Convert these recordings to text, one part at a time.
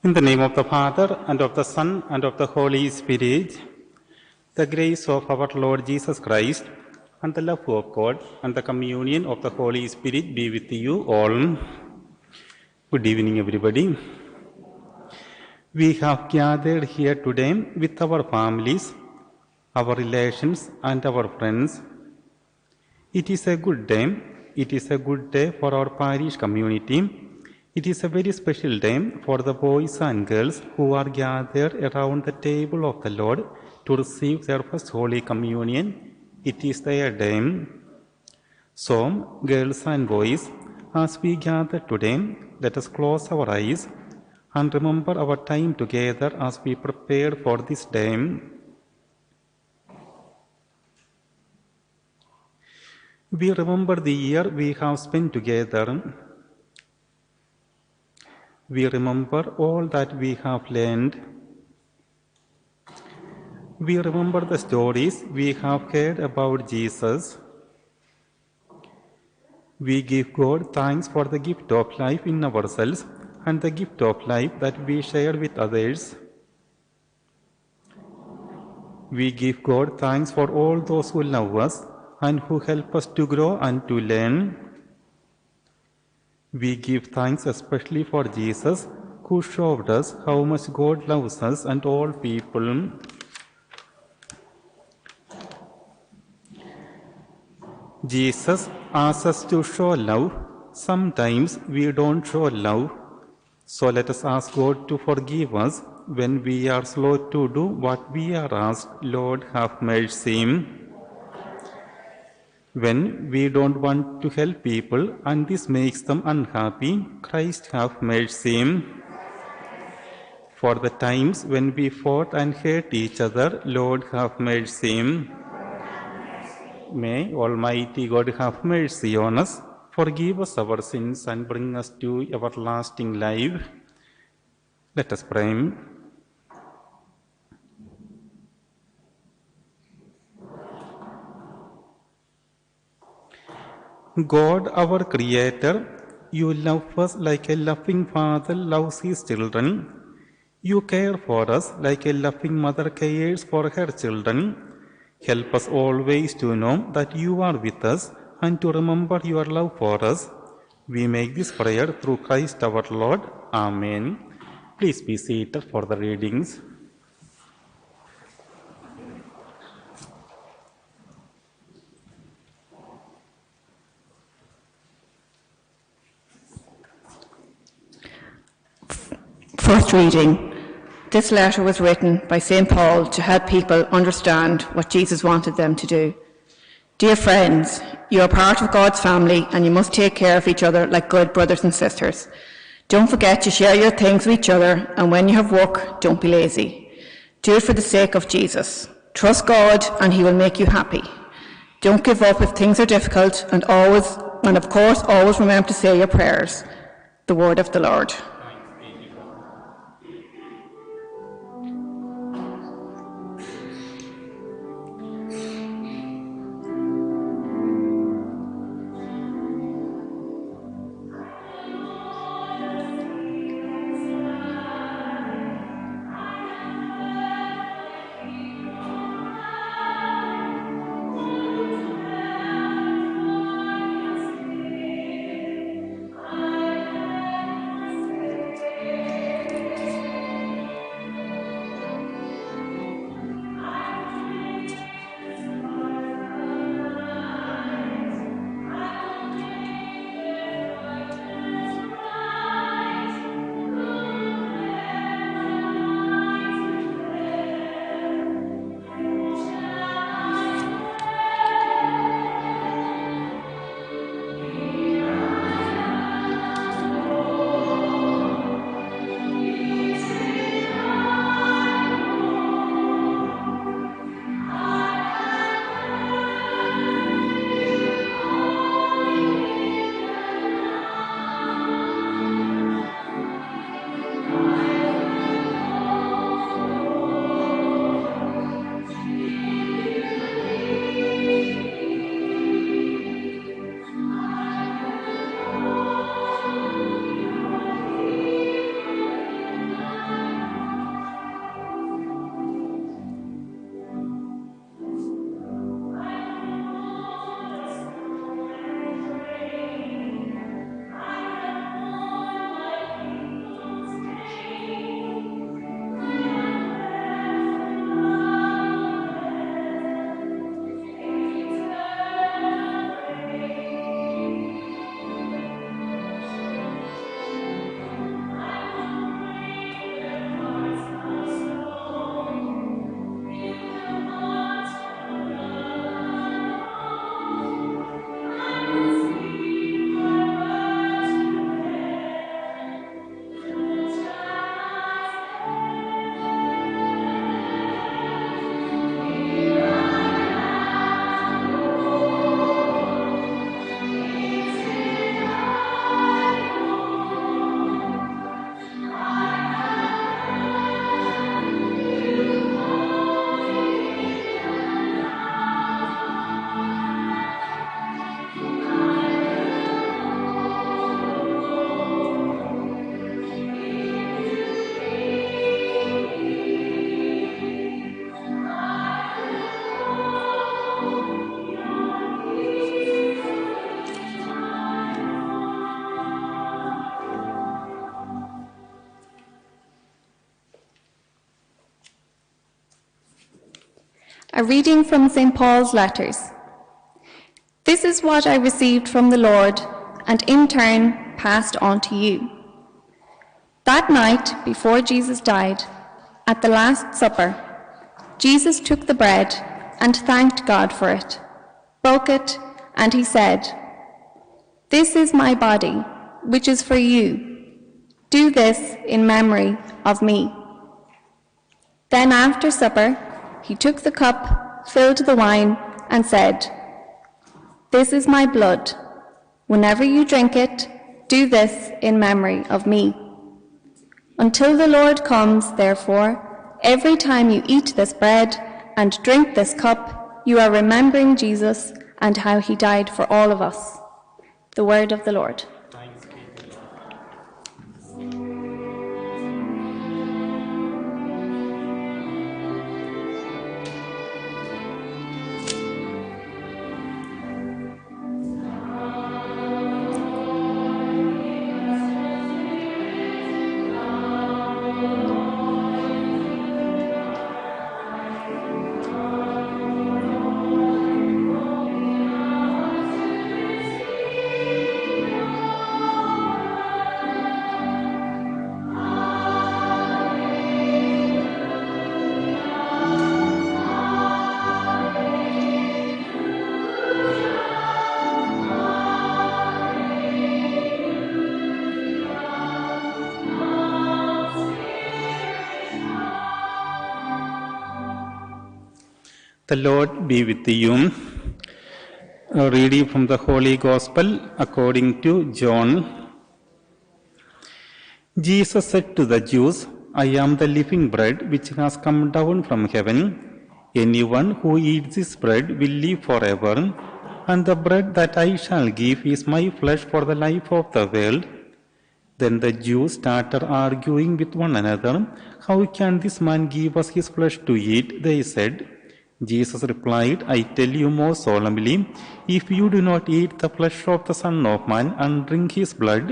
In the name of the Father, and of the Son, and of the Holy Spirit, the grace of our Lord Jesus Christ, and the love of God, and the communion of the Holy Spirit be with you all. Good evening, everybody. We have gathered here today with our families, our relations, and our friends. It is a good day. It is a good day for our parish community. It is a very special day for the boys and girls who are gathered around the table of the Lord to receive their first Holy Communion. It is their day. So, girls and boys, as we gather today, let us close our eyes and remember our time together as we prepare for this day. We remember the year we have spent together. We remember all that we have learned. We remember the stories we have heard about Jesus. We give God thanks for the gift of life in ourselves and the gift of life that we share with others. We give God thanks for all those who love us and who help us to grow and to learn. We give thanks especially for Jesus, who showed us how much God loves us and all people. Jesus asks us to show love. Sometimes we don't show love. So let us ask God to forgive us when we are slow to do what we are asked. Lord, have mercy. When we don't want to help people and this makes them unhappy, Christ have mercy. For the times when we fought and hurt each other, Lord have mercy. May Almighty God have mercy on us, forgive us our sins and bring us to everlasting life. Let us pray. God, our Creator, you love us like a loving father loves his children. You care for us like a loving mother cares for her children. Help us always to know that you are with us and to remember your love for us. We make this prayer through Christ our Lord. Amen. Please be seated for the readings. First reading. This letter was written by St. Paul to help people understand what Jesus wanted them to do. Dear friends, you are part of God's family and you must take care of each other like good brothers and sisters. Don't forget to share your things with each other, and when you have work, don't be lazy. Do it for the sake of Jesus. Trust God and he will make you happy. Don't give up if things are difficult, and of course always remember to say your prayers. The word of the Lord. A reading from St. Paul's letters. This is what I received from the Lord, and in turn passed on to you. That night, before Jesus died, at the Last Supper, Jesus took the bread and thanked God for it, broke it, and he said, "This is my body, which is for you. Do this in memory of me." Then after supper, he took the cup, filled the wine, and said, "This is my blood. Whenever you drink it, do this in memory of me." Until the Lord comes, therefore, every time you eat this bread and drink this cup, you are remembering Jesus and how he died for all of us. The word of the Lord. The Lord be with you. A reading from the Holy Gospel according to John. Jesus said to the Jews, "I am the living bread which has come down from heaven. Anyone who eats this bread will live forever, and the bread that I shall give is my flesh for the life of the world." Then the Jews started arguing with one another. "How can this man give us his flesh to eat?" they said. Jesus replied, "I tell you more solemnly, if you do not eat the flesh of the Son of Man and drink his blood,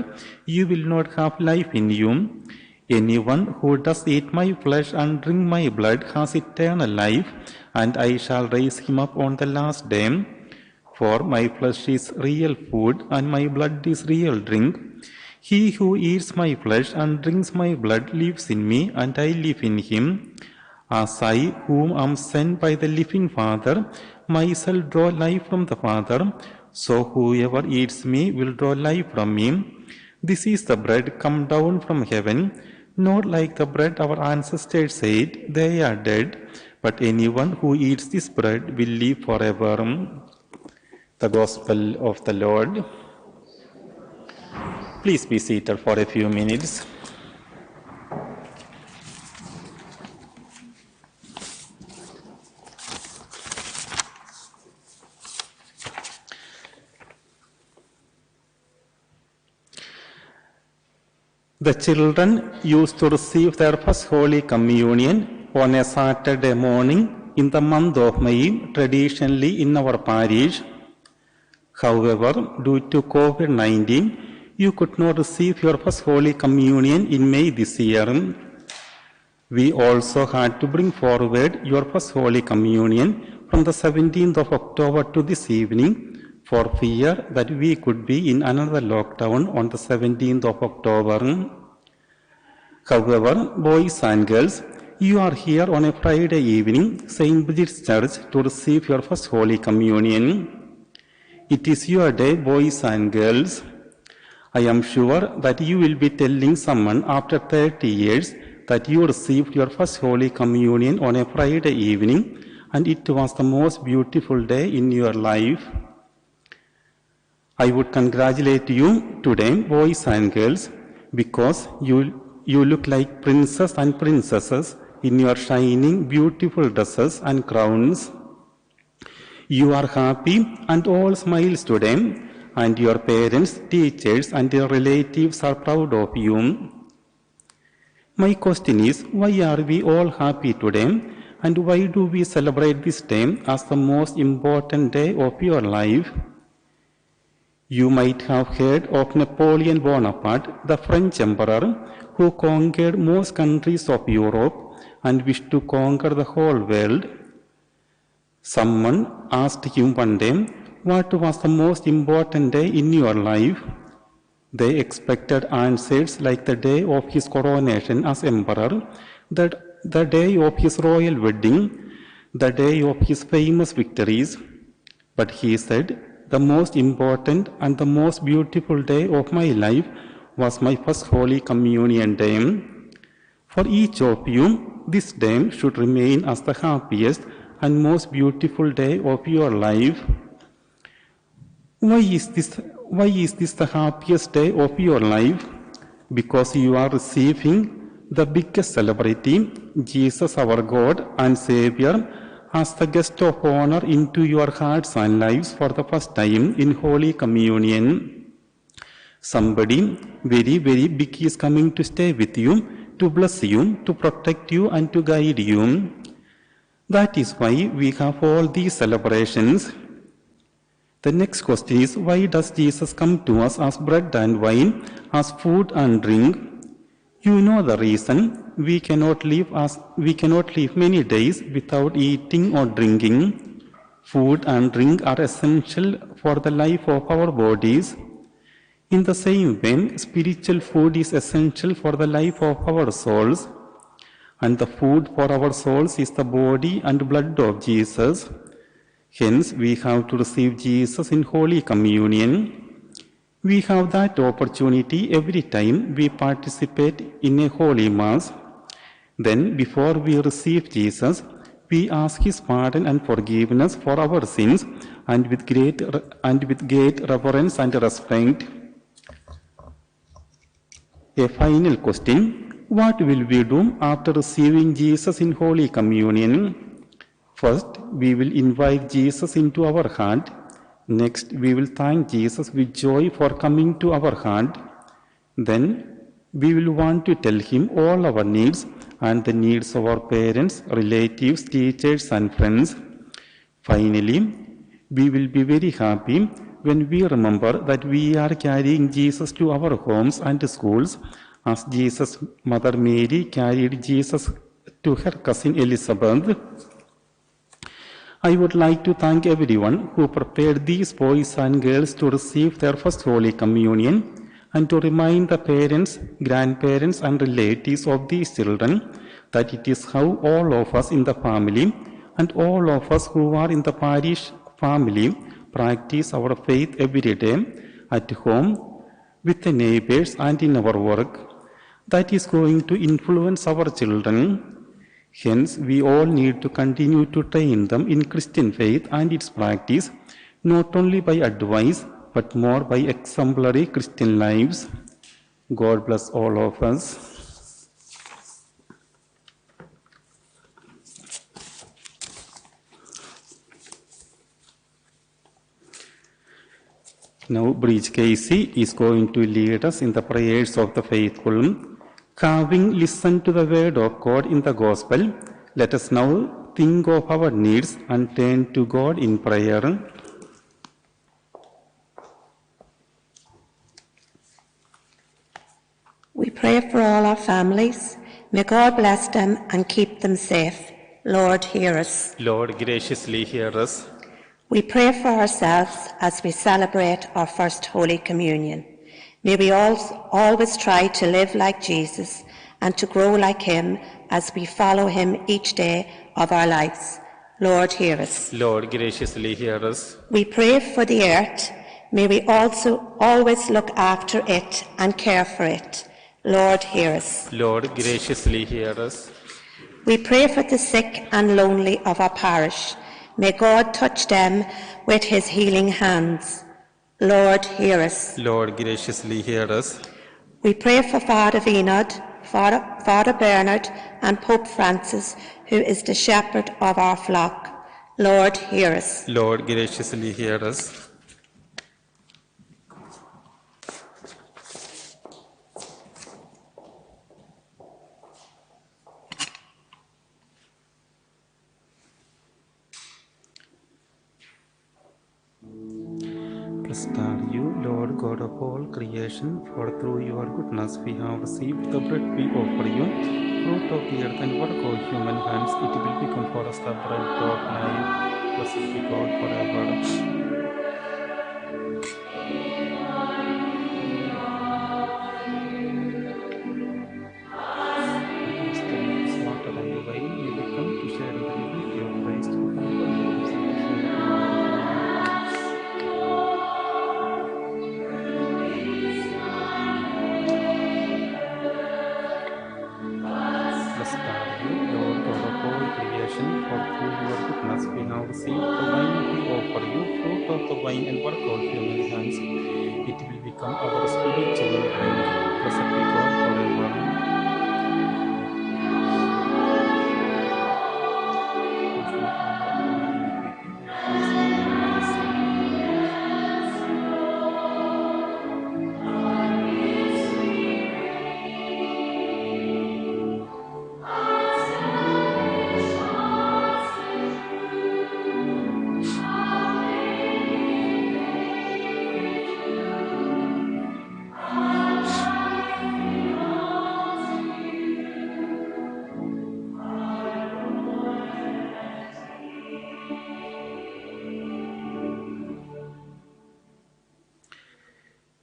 you will not have life in you. Anyone who does eat my flesh and drink my blood has eternal life, and I shall raise him up on the last day. For my flesh is real food, and my blood is real drink. He who eats my flesh and drinks my blood lives in me, and I live in him. As I, whom am sent by the living Father, myself draw life from the Father, so whoever eats me will draw life from me. This is the bread come down from heaven, not like the bread our ancestors ate, they are dead, but anyone who eats this bread will live forever." The Gospel of the Lord. Please be seated for a few minutes. The children used to receive their first Holy Communion on a Saturday morning in the month of May, traditionally in our parish. However, due to COVID-19, you could not receive your first Holy Communion in May this year. We also had to bring forward your first Holy Communion from the 17th of October to this evening, for fear that we could be in another lockdown on the 17th of October. However, boys and girls, you are here on a Friday evening, St. Bridget's Church, to receive your first Holy Communion. It is your day, boys and girls. I am sure that you will be telling someone after 30 years that you received your first Holy Communion on a Friday evening, and it was the most beautiful day in your life. I would congratulate you today, boys and girls, because you look like princes and princesses in your shining, beautiful dresses and crowns. You are happy and all smiles today, and your parents, teachers, and your relatives are proud of you. My question is, why are we all happy today, and why do we celebrate this day as the most important day of your life? You might have heard of Napoleon Bonaparte, the French emperor, who conquered most countries of Europe and wished to conquer the whole world. Someone asked him one day, what was the most important day in your life? They expected answers like the day of his coronation as emperor, the day of his royal wedding, the day of his famous victories. But he said, the most important and the most beautiful day of my life was my first Holy Communion day. For each of you, this day should remain as the happiest and most beautiful day of your life. Why is this the happiest day of your life? Because you are receiving the biggest celebrity, Jesus our God and Savior, as the guest of honor into your hearts and lives for the first time in Holy Communion. Somebody very, very big is coming to stay with you, to bless you, to protect you and to guide you. That is why we have all these celebrations. The next question is, why does Jesus come to us as bread and wine, as food and drink? You know the reason. We cannot live many days without eating or drinking. Food and drink are essential for the life of our bodies. In the same way, spiritual food is essential for the life of our souls. And the food for our souls is the body and blood of Jesus. Hence, we have to receive Jesus in Holy Communion. We have that opportunity every time we participate in a Holy Mass. Then, before we receive Jesus, we ask His pardon and forgiveness for our sins, and with great reverence and respect. A final question: what will we do after receiving Jesus in Holy Communion? First, we will invite Jesus into our heart. Next, we will thank Jesus with joy for coming to our heart. Then, we will want to tell Him all our needs and the needs of our parents, relatives, teachers, and friends. Finally, we will be very happy when we remember that we are carrying Jesus to our homes and schools, as Jesus' mother Mary carried Jesus to her cousin Elizabeth. I would like to thank everyone who prepared these boys and girls to receive their first Holy Communion, and to remind the parents, grandparents, and relatives of these children that it is how all of us in the family and all of us who are in the parish family practice our faith every day, at home, with the neighbors, and in our work. That is going to influence our children. Hence, we all need to continue to train them in Christian faith and its practice, not only by advice, but more by exemplary Christian lives. God bless all of us. Now, Bridge Casey is going to lead us in the prayers of the faithful. Having listened to the word of God in the Gospel, let us now think of our needs and turn to God in prayer. We pray for all our families. May God bless them and keep them safe. Lord, hear us. Lord, graciously hear us. We pray for ourselves as we celebrate our first Holy Communion. May we always try to live like Jesus and to grow like Him as we follow Him each day of our lives. Lord, hear us. Lord, graciously hear us. We pray for the earth. May we also always look after it and care for it. Lord, hear us. Lord, graciously hear us. We pray for the sick and lonely of our parish. May God touch them with His healing hands. Lord, hear us. Lord, graciously hear us. We pray for Father Vinod, Father Bernard, and Pope Francis, who is the shepherd of our flock. Lord, hear us. Lord, graciously hear us. Blessed are you, Lord God of all creation, for through your goodness we have received the bread we offer you, fruit of the earth and work of human hands. It will become for us the bread of life. Blessed be God forever. Water and wine may become to share in the divinity of Christ who conquered the sin to share in Blessed are you, Lord God of all creation, for through your goodness we have received the wine we offer you, fruit of the vine and work of human hands. It will become our spiritual drink. Blessed be God forever.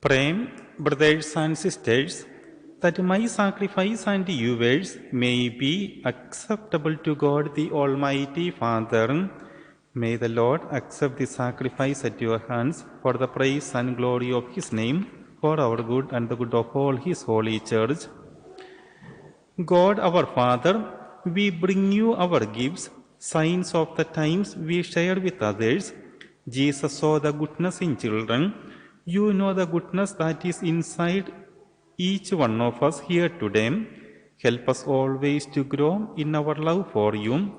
Pray, brothers and sisters, that my sacrifice and yours may be acceptable to God the Almighty Father. May the Lord accept the sacrifice at your hands for the praise and glory of His name, for our good and the good of all His holy Church. God our Father, we bring you our gifts, signs of the times we share with others. Jesus saw the goodness in children. You know the goodness that is inside each one of us here today. Help us always to grow in our love for you.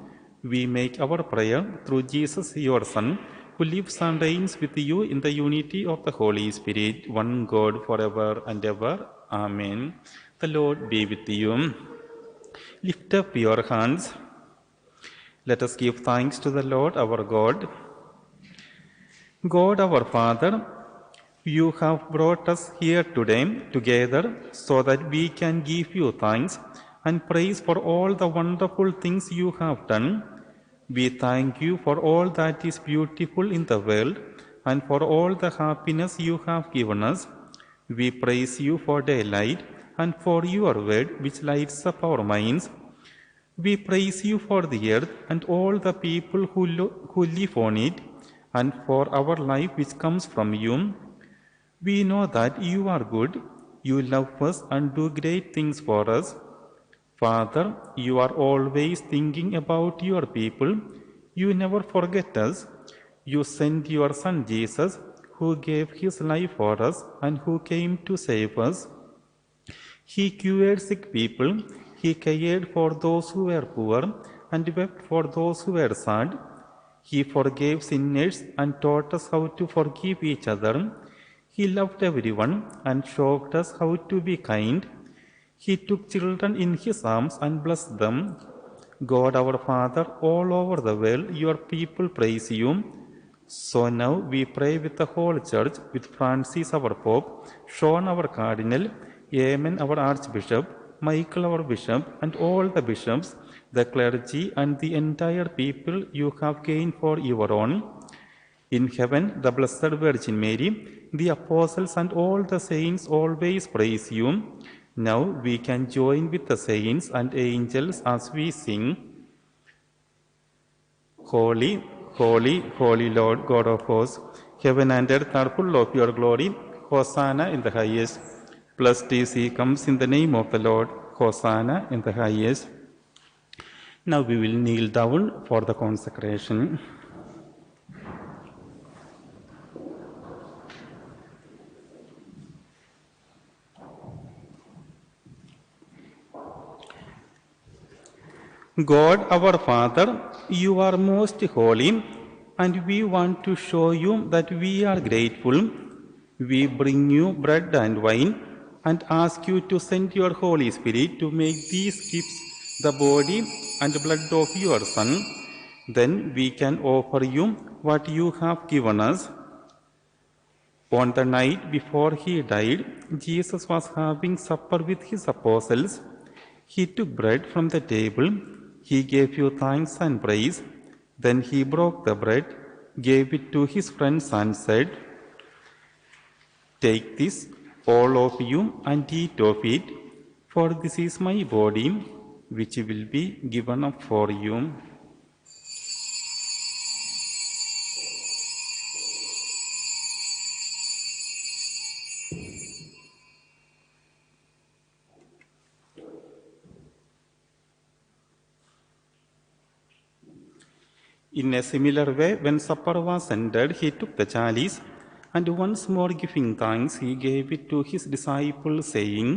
We make our prayer through Jesus, your Son, who lives and reigns with you in the unity of the Holy Spirit, one God forever and ever. Amen. The Lord be with you. Lift up your hands. Let us give thanks to the Lord our God. God our Father, you have brought us here today together so that we can give you thanks and praise for all the wonderful things you have done. We thank you for all that is beautiful in the world and for all the happiness you have given us. We praise you for daylight and for your word which lights up our minds. We praise you for the earth and all the people who live on it, and for our life which comes from you. We know that you are good, you love us and do great things for us. Father, you are always thinking about your people. You never forget us. You sent your Son Jesus, who gave his life for us and who came to save us. He cured sick people, he cared for those who were poor and wept for those who were sad. He forgave sinners and taught us how to forgive each other. He loved everyone and showed us how to be kind. He took children in his arms and blessed them. God our Father, all over the world your people praise you. So now we pray with the whole Church, with Francis our Pope, Sean our Cardinal, Amen our Archbishop, Michael our Bishop, and all the bishops, the clergy and the entire people you have gained for your own. In heaven, the Blessed Virgin Mary, the apostles and all the saints always praise you. Now we can join with the saints and angels as we sing, Holy, holy, holy Lord God of hosts, heaven and earth are full of your glory. Hosanna in the highest. Blessed is he comes in the name of the Lord. Hosanna in the highest. Now we will kneel down for the consecration. God our Father, you are most holy, and we want to show you that we are grateful. We bring you bread and wine and ask you to send your Holy Spirit to make these gifts the body and blood of your Son. Then we can offer you what you have given us. On the night before he died, Jesus was having supper with his apostles. He took bread from the table. He gave you thanks and praise. Then he broke the bread, gave it to his friends, and said, "Take this, all of you, and eat of it, for this is my body, which will be given up for you." In a similar way, when supper was ended, he took the chalice, and once more giving thanks, he gave it to his disciples, saying,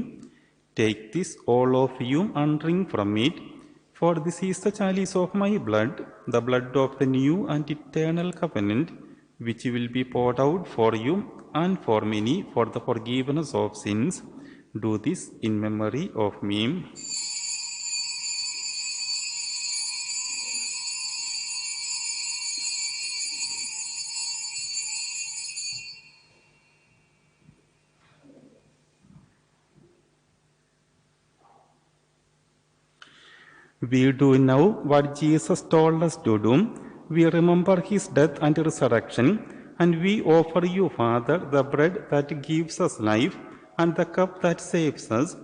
"Take this, all of you, and drink from it, for this is the chalice of my blood, the blood of the new and eternal covenant, which will be poured out for you and for many for the forgiveness of sins. Do this in memory of me." We do now what Jesus told us to do. We remember his death and resurrection, and we offer you, Father, the bread that gives us life and the cup that saves us.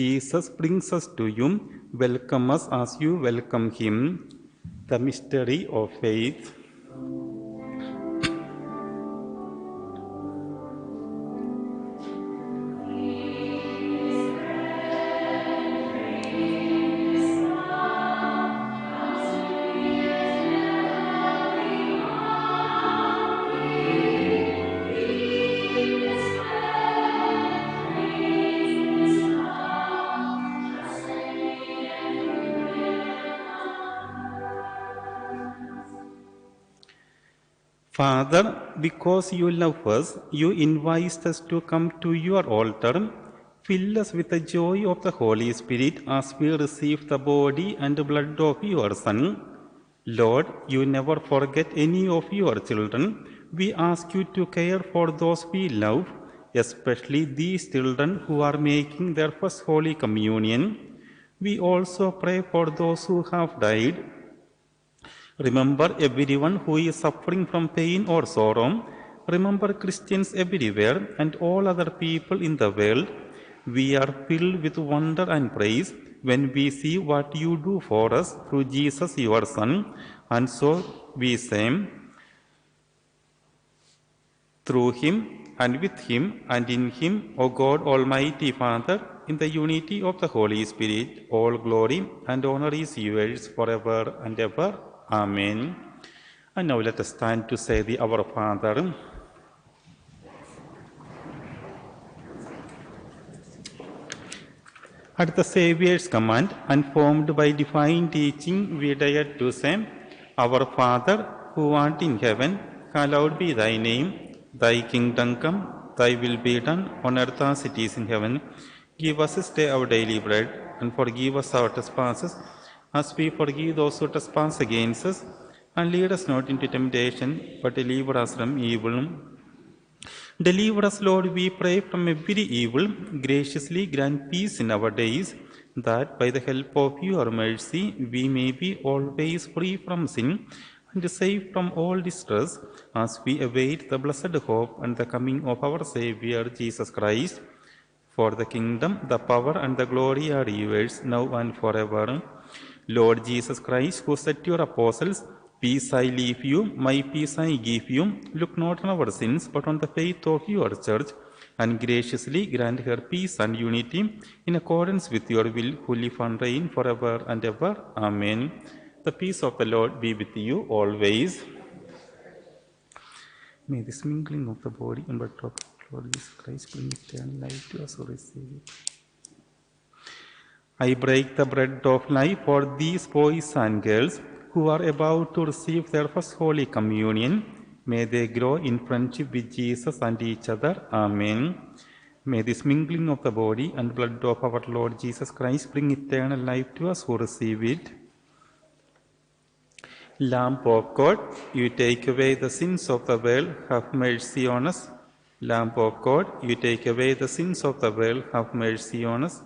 Jesus brings us to you. Welcome us as you welcome him. The mystery of faith. Father, because you love us, you invite us to come to your altar. Fill us with the joy of the Holy Spirit as we receive the body and blood of your Son. Lord, you never forget any of your children. We ask you to care for those we love, especially these children who are making their first Holy Communion. We also pray for those who have died. Remember everyone who is suffering from pain or sorrow. Remember Christians everywhere and all other people in the world. We are filled with wonder and praise when we see what you do for us through Jesus, your Son. And so we say, through him and with him and in him, O God, Almighty Father, in the unity of the Holy Spirit, all glory and honor is yours forever and ever. Amen. And now let us stand to say the Our Father. At the Saviour's command, and formed by divine teaching, we dare to say, Our Father, who art in heaven, hallowed be thy name. Thy kingdom come, thy will be done, on earth as it is in heaven. Give us this day our daily bread, and forgive us our trespasses, as we forgive those who trespass against us. And lead us not into temptation, but deliver us from evil. Deliver us, Lord, we pray, from every evil. Graciously grant peace in our days, that by the help of your mercy we may be always free from sin and safe from all distress, as we await the blessed hope and the coming of our Saviour Jesus Christ. For the kingdom, the power, and the glory are yours, now and forever. Lord Jesus Christ, who said to your apostles, Peace I leave you, my peace I give you, look not on our sins, but on the faith of your church, and graciously grant her peace and unity, in accordance with your will, who live and reign forever and ever. Amen. The peace of the Lord be with you always. May this mingling of the body and blood of Lord Jesus Christ bring eternal life to us who receive it. I break the bread of life for these boys and girls who are about to receive their first Holy Communion. May they grow in friendship with Jesus and each other. Amen. May this mingling of the body and blood of our Lord Jesus Christ bring eternal life to us who receive it. Lamb of God, you take away the sins of the world, have mercy on us. Lamb of God, you take away the sins of the world, have mercy on us.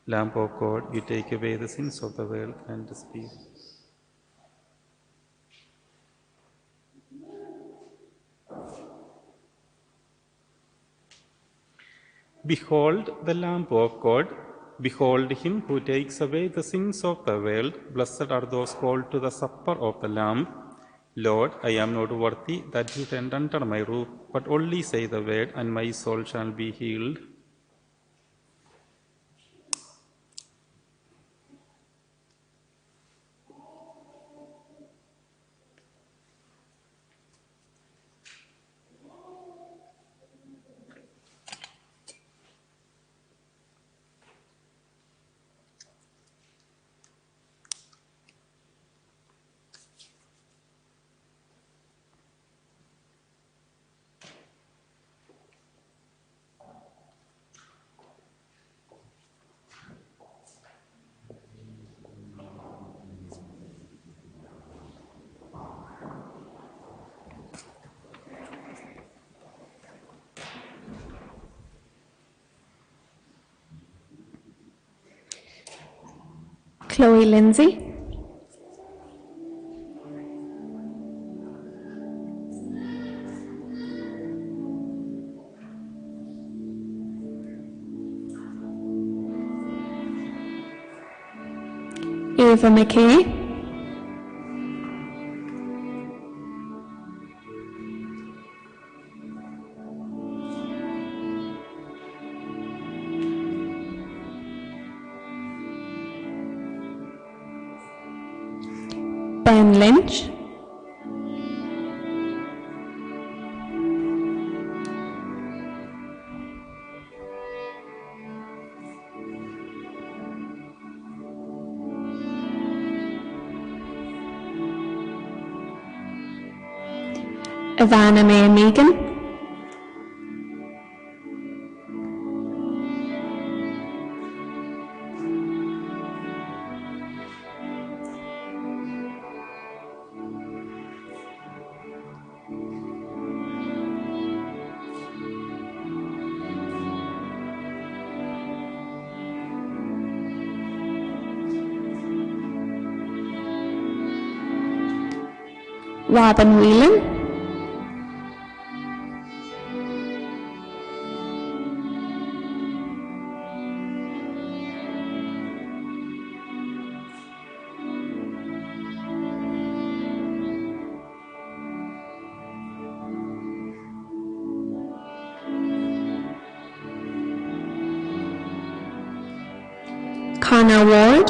Lamb of God, you take away the sins of the world, and speak. Behold the Lamb of God. Behold him who takes away the sins of the world. Blessed are those called to the supper of the Lamb. Lord, I am not worthy that you enter under my roof, but only say the word, and my soul shall be healed. Chloe Lindsay. Eva McKay. Ben Lynch. Ivana May Megan. Robin Whelan. Connor Ward.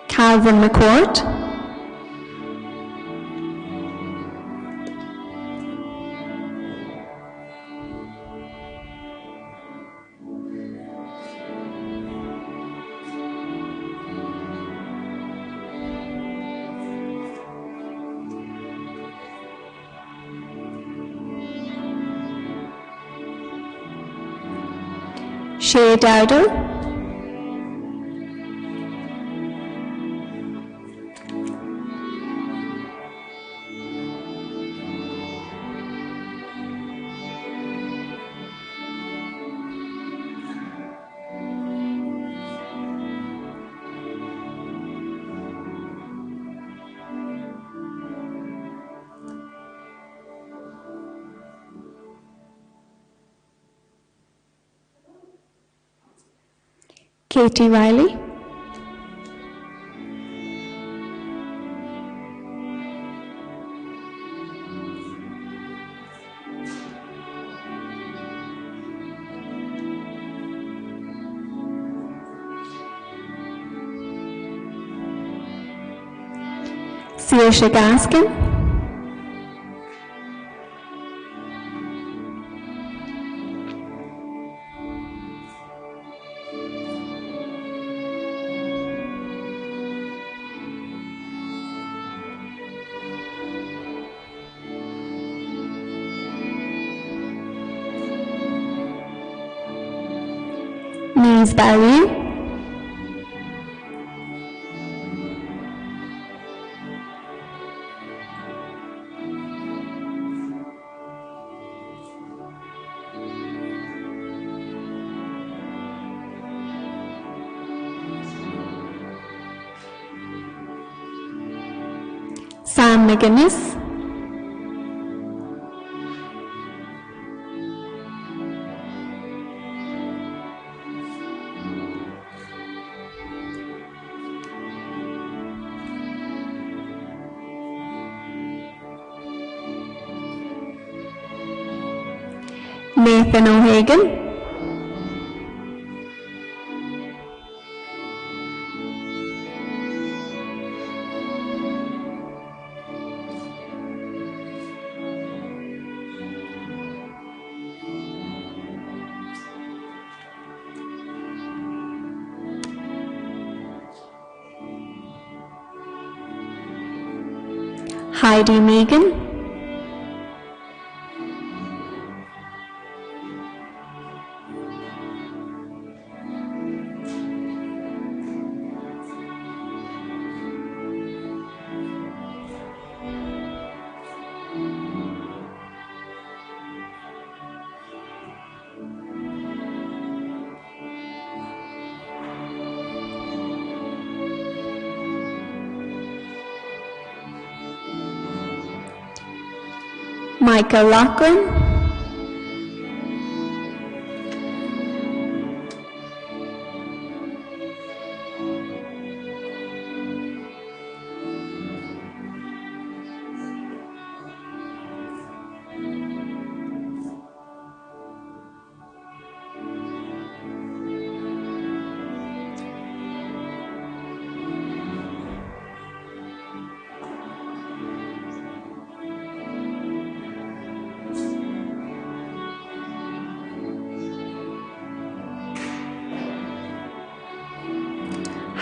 Calvin McCourt. Shay Dowdle. Katie Riley. Saoirse Gaskin. Niamh Barry. Sam McGuinness, Nathan O'Hagan, Heidi Megan, Michael Loughlin,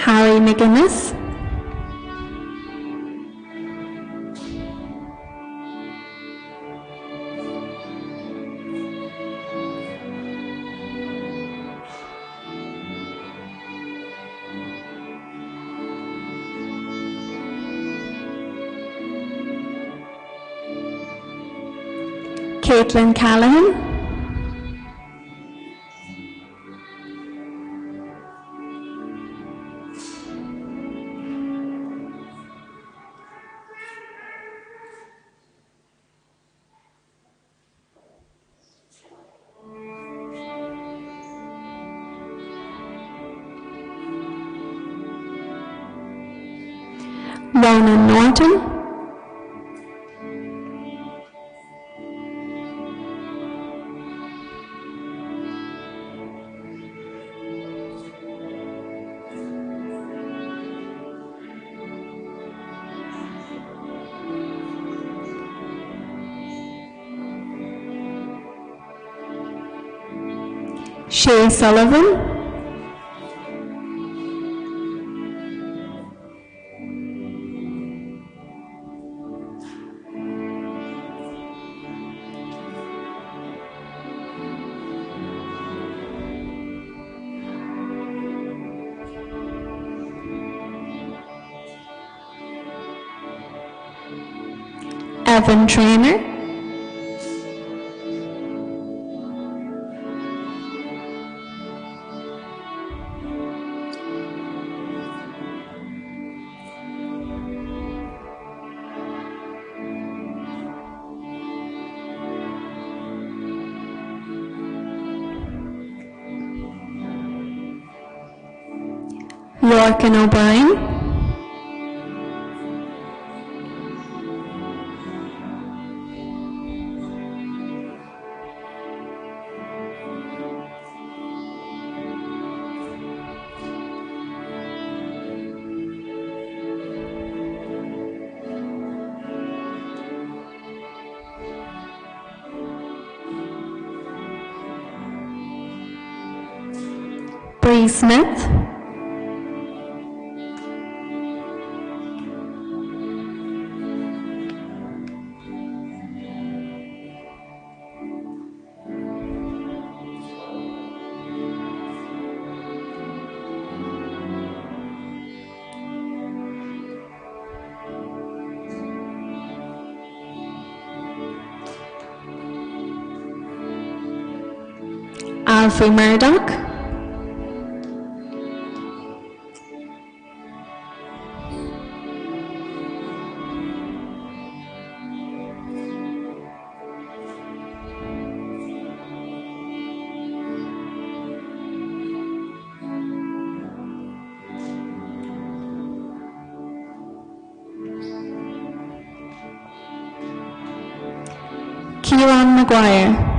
Harry McGuinness, Caitlin Callahan, Ronan Norton, Shay Sullivan, Evan Trainer, Lorcan O'Brien, Bree Smith, Alfie Murdoch, Kieran Maguire.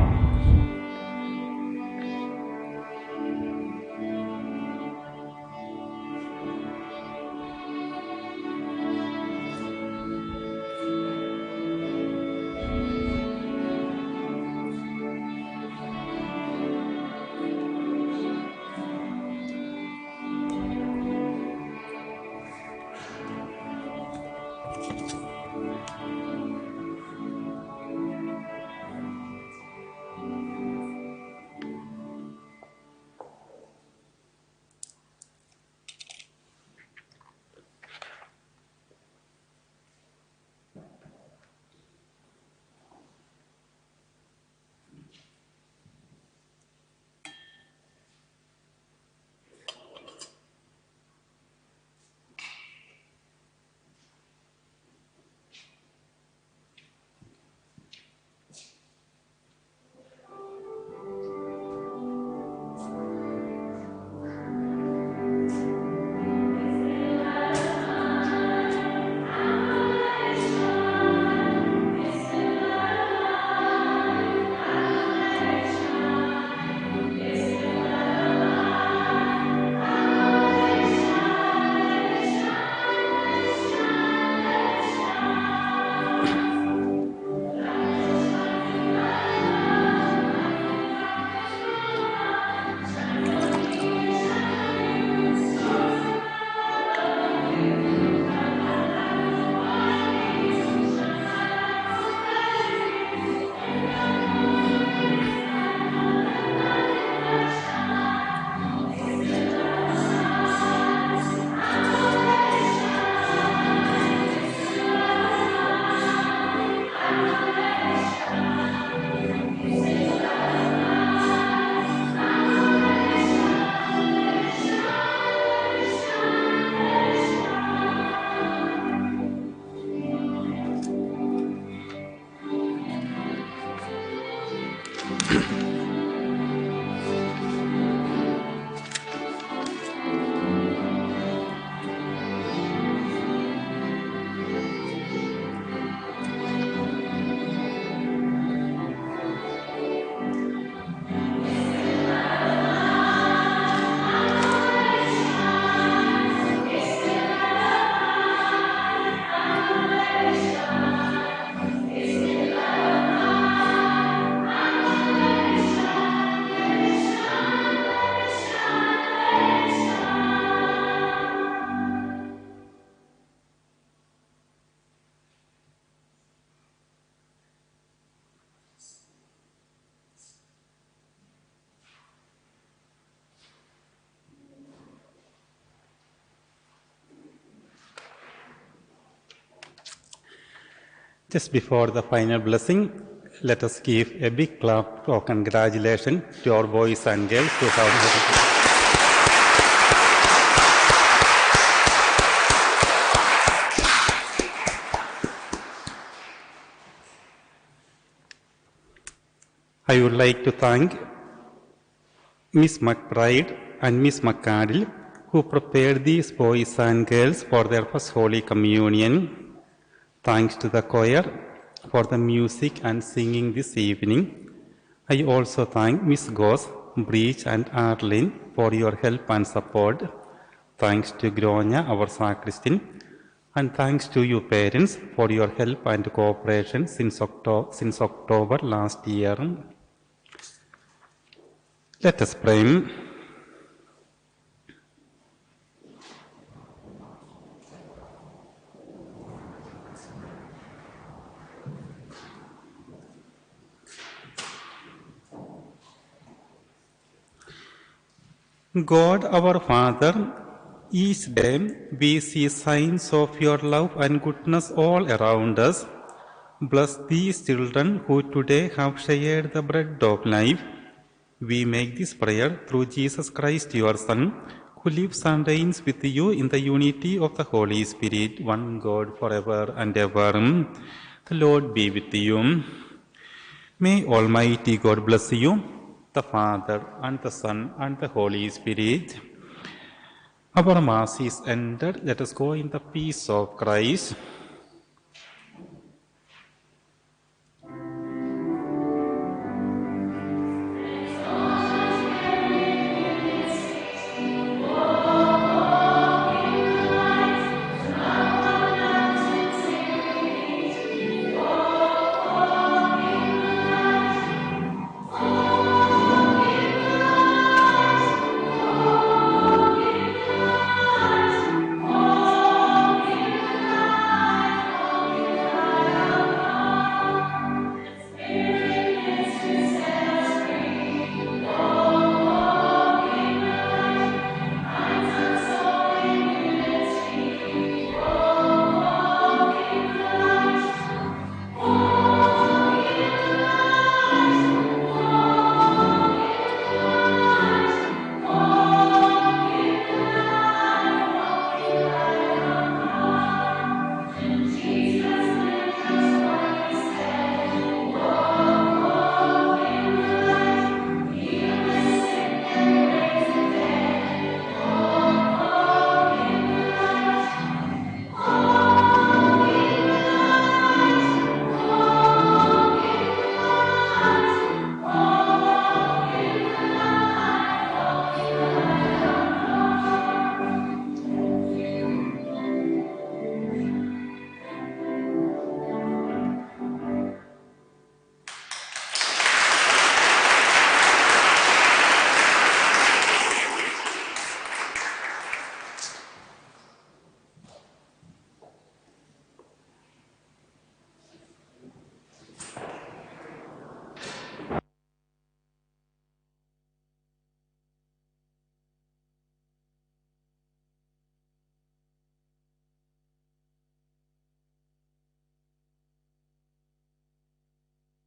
Just before the final blessing, let us give a big clap of congratulations to our boys and girls who have. I would like to thank Miss McBride and Miss McCardle who prepared these boys and girls for their first Holy Communion. Thanks to the choir for the music and singing this evening. I also thank Miss Goss, Breach and Arlene for your help and support. Thanks to Gronya, our sacristan, and thanks to you parents for your help and cooperation since October last year. Let us pray. God our Father, each day we see signs of your love and goodness all around us. Bless these children who today have shared the bread of life. We make this prayer through Jesus Christ, your Son, who lives and reigns with you in the unity of the Holy Spirit, one God forever and ever. The Lord be with you. May Almighty God bless you, the Father, and the Son, and the Holy Spirit. Our Mass is ended. Let us go in the peace of Christ.